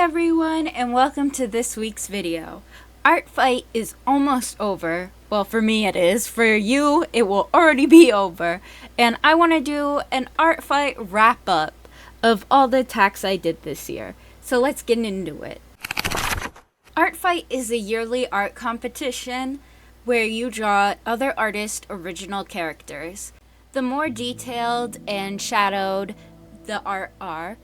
everyone, and welcome to this week's video. Art Fight is almost over. Well, for me it is. For you, it will already be over. And I want to do an Art Fight wrap-up of all the attacks I did this year. So let's get into it. Art Fight is a yearly art competition where you draw other artists' original characters. The more detailed and shadowed the art are,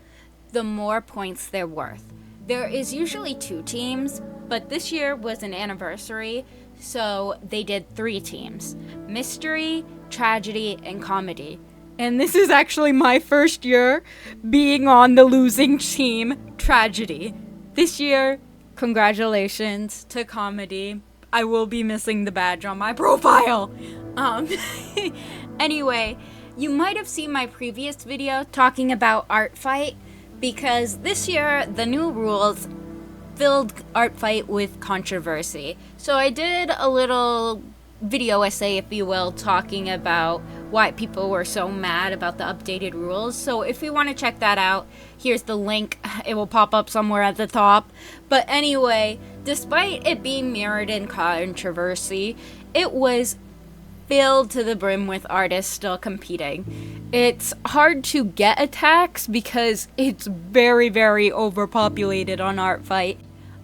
the more points they're worth. There is usually 2 teams, but this year was an anniversary, so they did 3 teams: mystery, tragedy, and comedy. And this is actually my first year being on the losing team, tragedy. This year, congratulations to comedy. I will be missing the badge on my profile. Anyway, you might have seen my previous video talking about Art Fight, because this year the new rules filled Art Fight with controversy. So I did a little video essay, if you will, talking about why people were so mad about the updated rules. So if you want to check that out, here's the link. It will pop up somewhere at the top. But anyway, despite it being mirrored in controversy, it was filled to the brim with artists still competing. It's hard to get attacks because it's very, very overpopulated on Art Fight.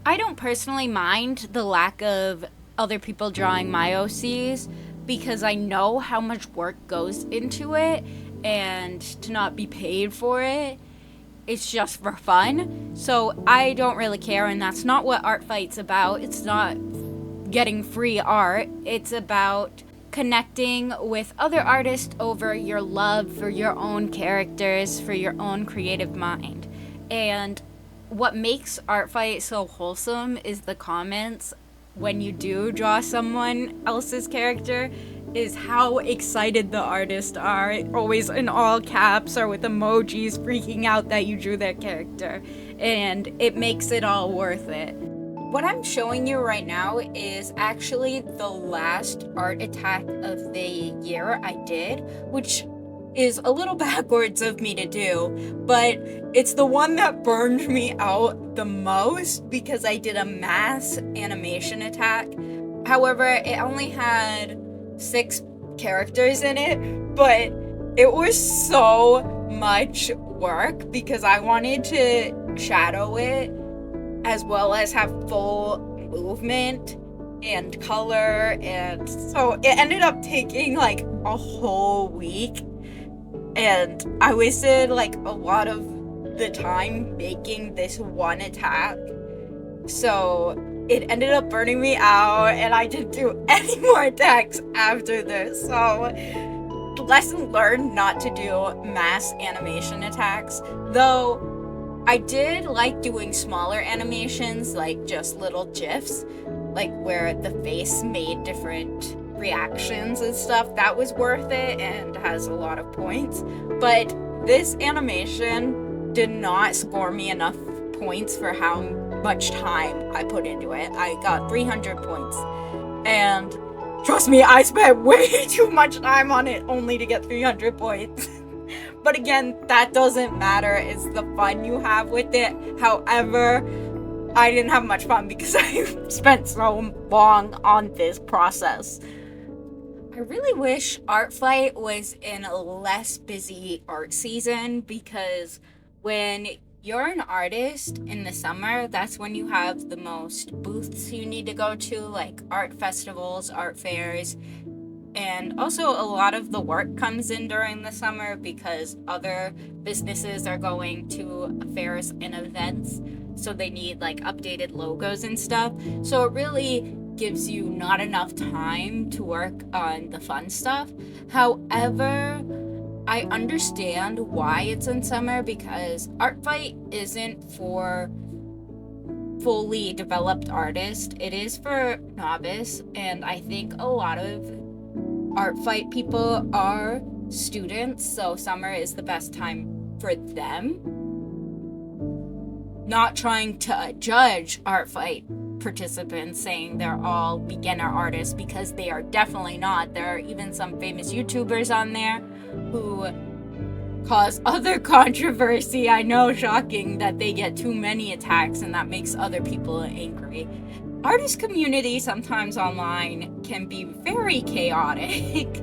I don't personally mind the lack of other people drawing my OCs because I know how much work goes into it, and to not be paid for it, it's just for fun. So I don't really care, and that's not what Art Fight's about. It's not getting free art. It's about connecting with other artists over your love for your own characters, for your own creative mind. And what makes Art Fight so wholesome is the comments when you do draw someone else's character, is how excited the artists are, always in all caps or with emojis freaking out that you drew their character, and it makes it all worth it. What I'm showing you right now is actually the last art attack of the year I did, which is a little backwards of me to do, but it's the one that burned me out the most because I did a mass animation attack. However, it only had 6 characters in it, but it was so much work because I wanted to shadow it as well as have full movement and color, and so it ended up taking like a whole week, and I wasted like a lot of the time making this one attack, so it ended up burning me out, and I didn't do any more attacks after this. So lesson learned not to do mass animation attacks, though I did like doing smaller animations, like just little GIFs, like where the face made different reactions and stuff. That was worth it and has a lot of points. But this animation did not score me enough points for how much time I put into it. I got 300 points. And trust me, I spent way too much time on it only to get 300 points. But again, that doesn't matter. It's the fun you have with it. However, I didn't have much fun because I spent so long on this process. I really wish Art Fight was in a less busy art season, because when you're an artist in the summer, that's when you have the most booths you need to go to, like art festivals, art fairs. And also a lot of the work comes in during the summer because other businesses are going to fairs and events, so they need like updated logos and stuff. So it really gives you not enough time to work on the fun stuff. However, I understand why it's in summer, because Art Fight isn't for fully developed artists. It is for novice, and I think a lot of Art Fight people are students, so summer is the best time for them. Not trying to judge Art Fight participants saying they're all beginner artists, because they are definitely not. There are even some famous YouTubers on there who cause other controversy. I know, shocking that they get too many attacks and that makes other people angry. Artist community sometimes online can be very chaotic.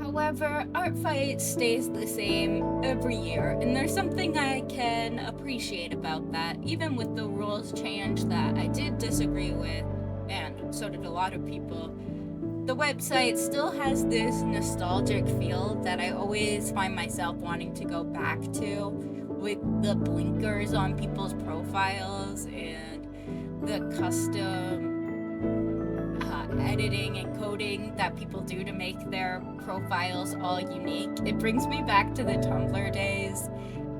However, Art Fight stays the same every year, and there's something I can appreciate about that, even with the rules change that I did disagree with, and so did a lot of people. The website still has this nostalgic feel that I always find myself wanting to go back to, with the blinkers on people's profiles and the custom editing and coding that people do to make their profiles all unique. It brings me back to the Tumblr days,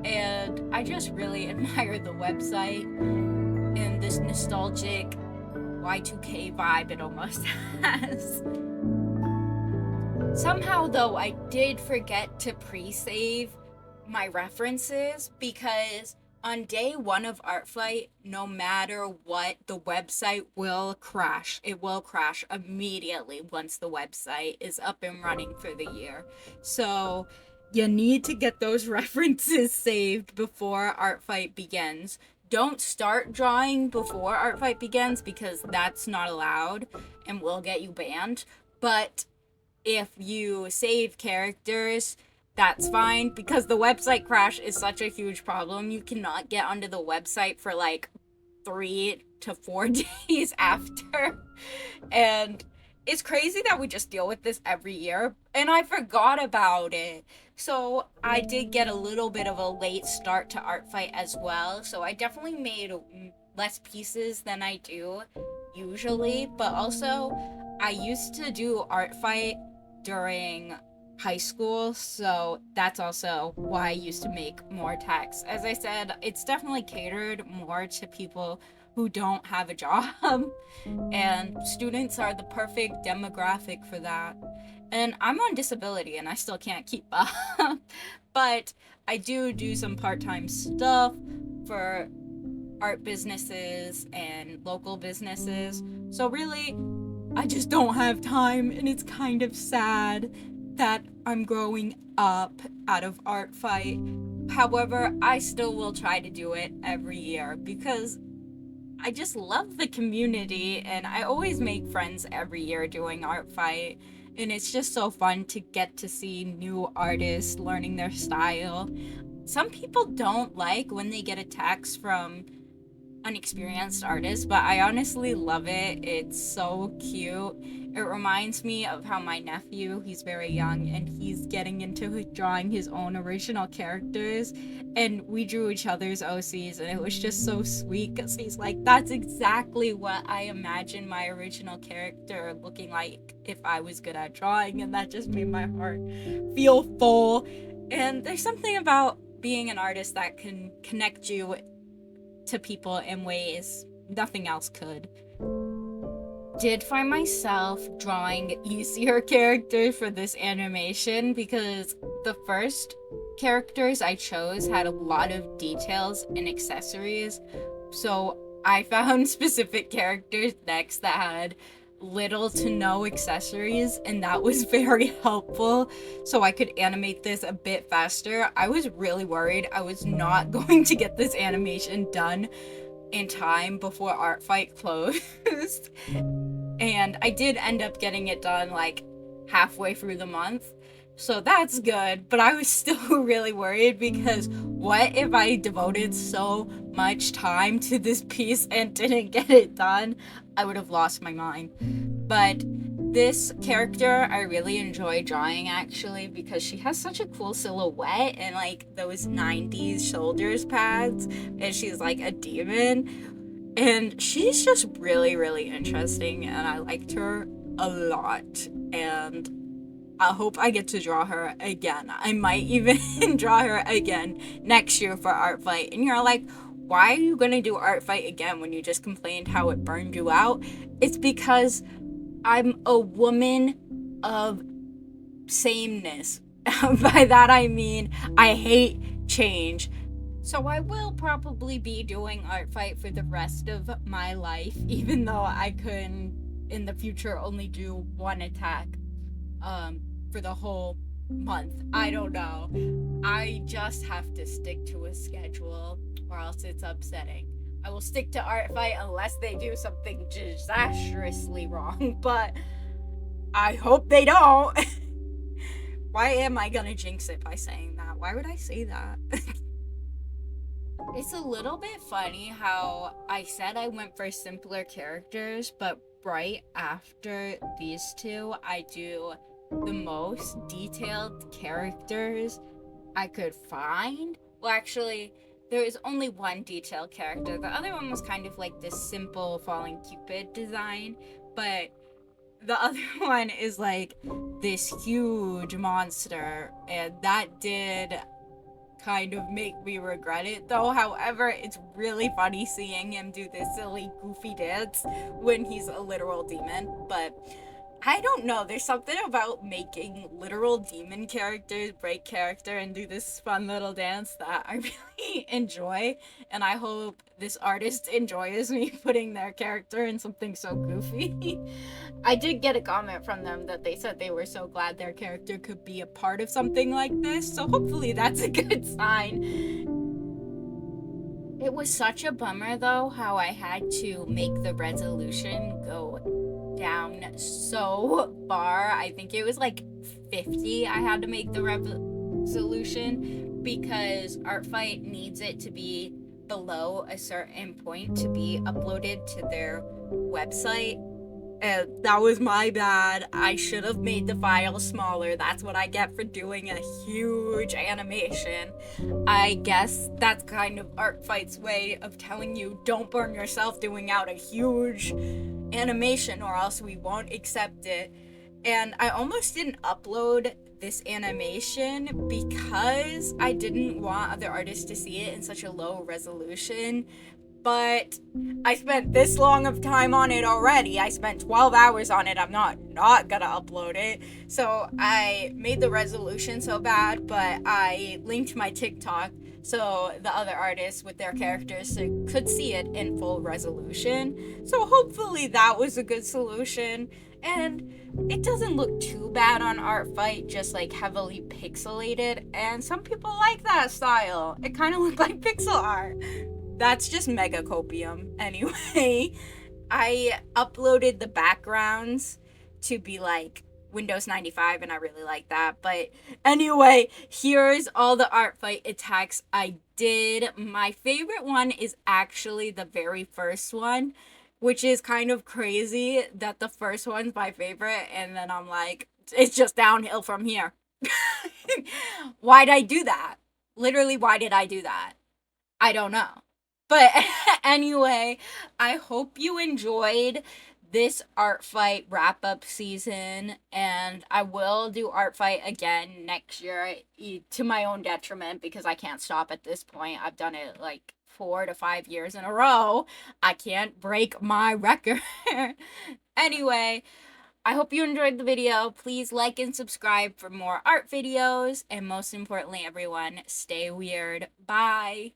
and I just really admire the website and this nostalgic Y2K vibe it almost has. Somehow, though, I did forget to pre-save my references because on day one of Art Fight, no matter what, the website will crash. It will crash immediately once the website is up and running for the year. So you need to get those references saved before Art Fight begins. Don't start drawing before Art Fight begins because that's not allowed and will get you banned. But if you save characters, that's fine because the website crash is such a huge problem. You cannot get onto the website for like 3 to 4 days after. And it's crazy that we just deal with this every year. And I forgot about it. So I did get a little bit of a late start to Art Fight as well. So I definitely made less pieces than I do usually. But also, I used to do Art Fight during high school, so that's also why I used to make more text. As I said, it's definitely catered more to people who don't have a job, and students are the perfect demographic for that. And I'm on disability and I still can't keep up, but I do some part-time stuff for art businesses and local businesses. So really, I just don't have time, and it's kind of sad that I'm growing up out of Art Fight. However, I still will try to do it every year because I just love the community, and I always make friends every year doing Art Fight, and it's just so fun to get to see new artists learning their style. Some people don't like when they get attacks from unexperienced artists, but I honestly love it. It's so cute. It reminds me of how my nephew, he's very young and he's getting into drawing his own original characters, and we drew each other's OCs, and it was just so sweet because he's like, that's exactly what I imagined my original character looking like if I was good at drawing, and that just made my heart feel full. And there's something about being an artist that can connect you to people in ways nothing else could. Did find myself drawing easier characters for this animation because the first characters I chose had a lot of details and accessories, so I found specific characters next that had little to no accessories, and that was very helpful so I could animate this a bit faster. I was really worried I was not going to get this animation done in time before Art Fight closed. And I did end up getting it done like halfway through the month, so that's good, but I was still really worried because what if I devoted so much time to this piece and didn't get it done? I would have lost my mind. But this character I really enjoy drawing actually because she has such a cool silhouette and like those 90s shoulders pads, and she's like a demon, and she's just really, really interesting, and I liked her a lot, and I hope I get to draw her again. I might even draw her again next year for Art Fight. And you're like, why are you gonna do Art Fight again when you just complained how it burned you out? It's because I'm a woman of sameness. By that I mean I hate change. So I will probably be doing Art Fight for the rest of my life, even though I could in the future only do one attack for the whole month. I don't know. I just have to stick to a schedule or else it's upsetting. I will stick to art fight unless they do something disastrously wrong, but I hope they don't. Why am I gonna jinx it by saying that? Why would I say that? It's a little bit funny how I said I went for simpler characters, but right after these two, I do the most detailed characters I could find. Well, actually, there is only one detailed character. The other one was kind of like this simple falling Cupid design, but the other one is like this huge monster, and that did kind of make me regret it though. However, it's really funny seeing him do this silly goofy dance when he's a literal demon. But I don't know, there's something about making literal demon characters break character and do this fun little dance that I really enjoy, and I hope this artist enjoys me putting their character in something so goofy. I did get a comment from them that they said they were so glad their character could be a part of something like this, so hopefully that's a good sign. It was such a bummer though how I had to make the resolution go down so far. I think it was like 50 I had to make the resolution because Artfight needs it to be below a certain point to be uploaded to their website. And that was my bad. I should have made the file smaller. That's what I get for doing a huge animation. I guess that's kind of Artfight's way of telling you don't burn yourself doing out a huge animation or else we won't accept it. And I almost didn't upload this animation because I didn't want other artists to see it in such a low resolution. But I spent this long of time on it already. I spent 12 hours on it. I'm not gonna upload it. So I made the resolution so bad, but I linked my TikTok so the other artists with their characters could see it in full resolution. So hopefully that was a good solution. And it doesn't look too bad on Artfight, just like heavily pixelated. And some people like that style. It kind of looked like pixel art. That's just mega copium. Anyway, I uploaded the backgrounds to be like Windows 95 and I really like that. But anyway, here's all the Artfight attacks I did. My favorite one is actually the very first one, which is kind of crazy that the first one's my favorite and then I'm like, it's just downhill from here. Why'd I do that? Literally, why did I do that? I don't know. But anyway, I hope you enjoyed this Artfight wrap up season, and I will do Artfight again next year to my own detriment because I can't stop at this point. I've done it like 4 to 5 years in a row. I can't break my record. Anyway, I hope you enjoyed the video. Please like and subscribe for more art videos, and most importantly, everyone, stay weird. Bye.